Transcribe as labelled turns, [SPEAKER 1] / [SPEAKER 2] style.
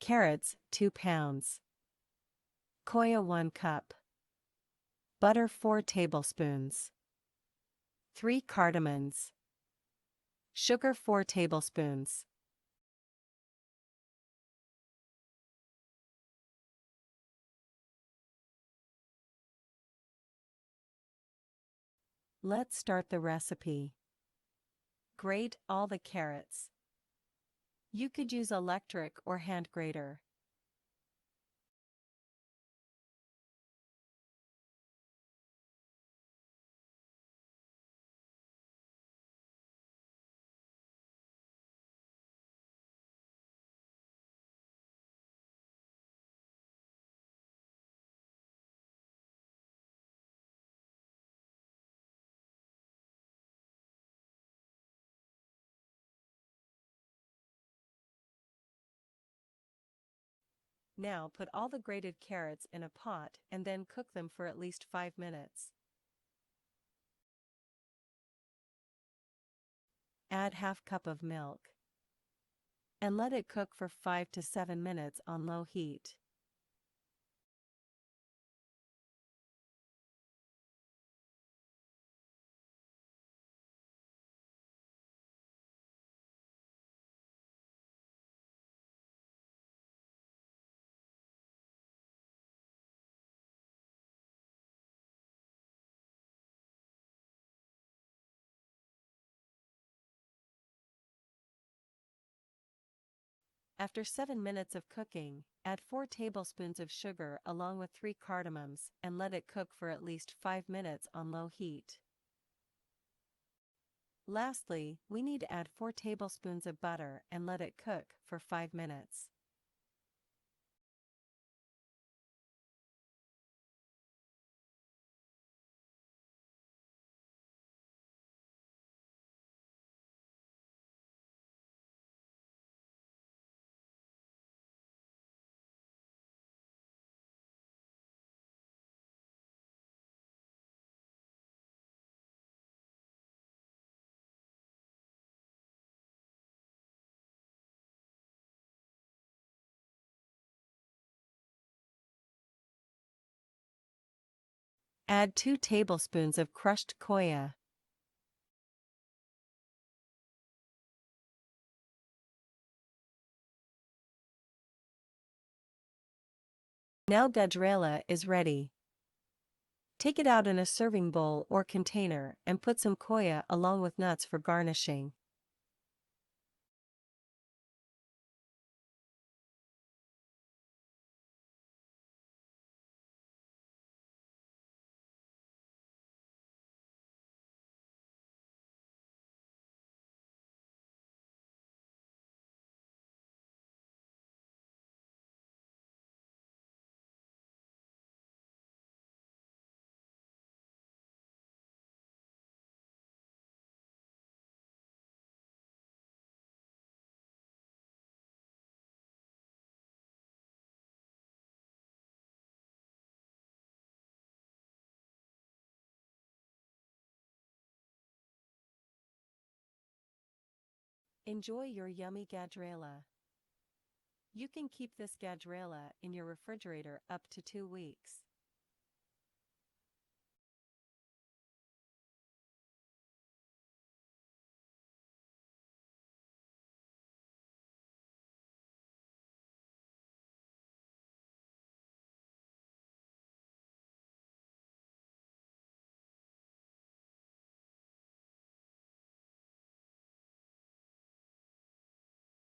[SPEAKER 1] carrots 2 pounds, koya 1 cup, butter 4 tablespoons, 3 cardamoms, sugar 4 tablespoons. Let's start the recipe. Grate all the carrots. You could use electric or hand grater. Now put all the grated carrots in a pot and then cook them for at least 5 minutes. Add half cup of milk and let it cook for 5 to 7 minutes on low heat. After 7 minutes of cooking, add 4 tablespoons of sugar along with 3 cardamoms and let it cook for at least 5 minutes on low heat. Lastly, we need to add 4 tablespoons of butter and let it cook for 5 minutes. Add 2 tablespoons of crushed koya. Now gajrella is ready. Take it out in a serving bowl or container and put some koya along with nuts for garnishing. Enjoy your yummy gajrella. You can keep this gajrella in your refrigerator up to 2 weeks.